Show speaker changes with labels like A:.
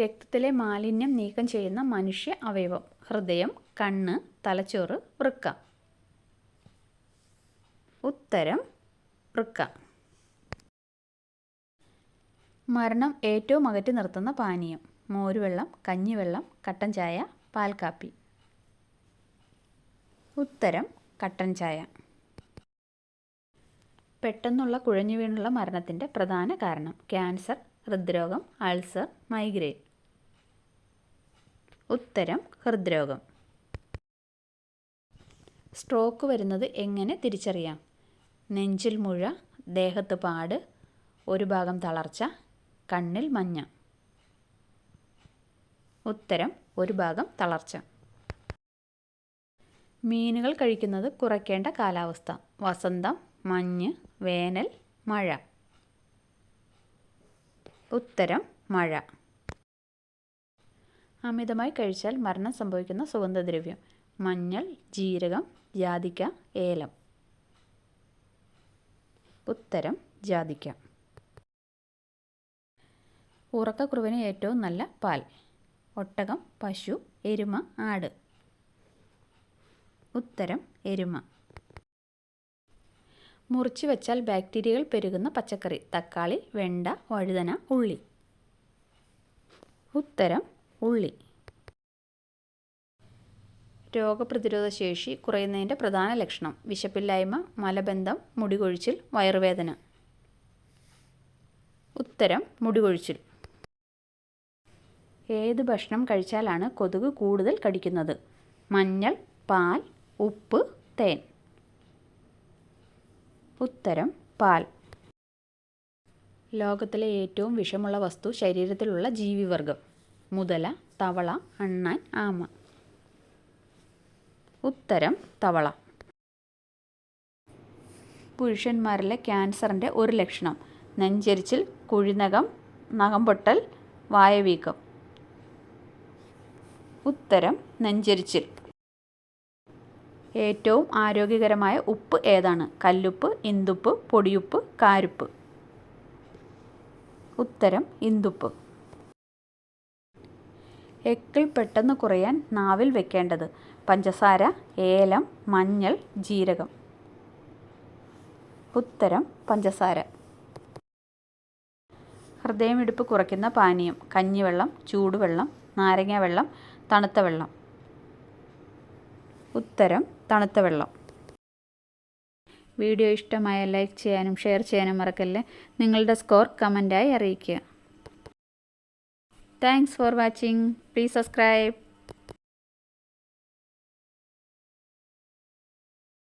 A: രക്തത്തിലെ മാലിന്യം നീക്കം ചെയ്യുന്ന മനുഷ്യ അവയവം. ഹൃദയം, കണ്ണ്, തലച്ചോറ്, വൃക്ക. ഉത്തരം വൃക്ക. മരണം ഏറ്റവും അകറ്റി നിർത്തുന്ന പാനീയം. മോരുവെള്ളം, കഞ്ഞിവെള്ളം, കട്ടൻ ചായ, പാൽ കാപ്പി. ഉത്തരം കട്ടൻ ചായ. പെട്ടെന്നുള്ള കുഴഞ്ഞു വീണുള്ള മരണത്തിൻ്റെ പ്രധാന കാരണം. ക്യാൻസർ, ഹൃദ്രോഗം, അൾസർ, മൈഗ്രെയിൻ. ഉത്തരം ഹൃദ്രോഗം. സ്ട്രോക്ക് വരുന്നത് എങ്ങനെ തിരിച്ചറിയാം? നെഞ്ചിൽ മുഴ, ദേഹത്ത് പാട്, ഒരു ഭാഗം തളർച്ച, കണ്ണിൽ മഞ്ഞ. ഉത്തരം ഒരു ഭാഗം തളർച്ച. മീനുകൾ കഴിക്കുന്നത് കുറയ്ക്കേണ്ട കാലാവസ്ഥ. വസന്തം, മഞ്ഞ്, വേനൽ, മഴ. ഉത്തരം മഴ. അമിതമായി കഴിച്ചാൽ മരണം സംഭവിക്കുന്ന സുഗന്ധദ്രവ്യം. മഞ്ഞൾ, ജീരകം, ജാതിക്ക, ഏലം. ഉത്തരം ജാതിക്ക. ഉറക്കക്കുറുവിന് ഏറ്റവും നല്ല പാൽ. ഒട്ടകം, പശു, എരുമ, ആട്. ഉത്തരം എരുമ. മുറിച്ചു വെച്ചാൽ ബാക്ടീരിയകൾ പെരുകുന്ന പച്ചക്കറി. തക്കാളി, വെണ്ട, വഴുതന, ഉള്ളി. ഉത്തരം ഉള്ളി. രോഗപ്രതിരോധ ശേഷി കുറയുന്നതിൻ്റെ പ്രധാന ലക്ഷണം. വിശപ്പില്ലായ്മ, മലബന്ധം, മുടികൊഴിച്ചിൽ, വയറുവേദന. ഉത്തരം മുടികൊഴിച്ചിൽ. ഏത് ഭക്ഷണം കഴിച്ചാലാണ് കൊതുക് കൂടുതൽ കടിക്കുന്നത്? മഞ്ഞൾ, പാൽ, ഉപ്പ്, തേൻ. ഉത്തരം പാൽ. ലോകത്തിലെ ഏറ്റവും വിഷമുള്ള വസ്തു ശരീരത്തിലുള്ള ജീവിവർഗം. മുതല, തവള, അണ്ണാൻ, ആമ. ഉത്തരം തവള. പുരുഷന്മാരിലെ ക്യാൻസറിൻ്റെ ഒരു ലക്ഷണം. നെഞ്ചെരിച്ചിൽ, കുഴിനകം, നഖം പൊട്ടൽ, വായവീക്കം. ഉത്തരം നെഞ്ചെരിച്ചിൽ. ഏറ്റവും ആരോഗ്യകരമായ ഉപ്പ് ഏതാണ്? കല്ലുപ്പ്, ഇന്ദുപ്പ്, പൊടിയുപ്പ്, കാരുപ്പ്. ഉത്തരം ഇന്ദുപ്പ്. എക്കിൾ പെട്ടെന്ന് കുറയാൻ നാവിൽ വെക്കേണ്ടത്. പഞ്ചസാര, ഏലം, മഞ്ഞൾ, ജീരകം. ഉത്തരം പഞ്ചസാര. ഹൃദയമിടിപ്പ് കുറയ്ക്കുന്ന പാനീയം. കഞ്ഞിവെള്ളം, ചൂടുവെള്ളം, നാരങ്ങ വെള്ളം, തണുത്ത വെള്ളം. ഉത്തരം തണുത്ത വെള്ളം. വീഡിയോ ഇഷ്ടമായ ലൈക്ക് ചെയ്യാനും ഷെയർ ചെയ്യാനും മറക്കല്ലേ. നിങ്ങളുടെ സ്കോർ കമൻറ്റായി അറിയിക്കുക. Thanks for watching. Please subscribe.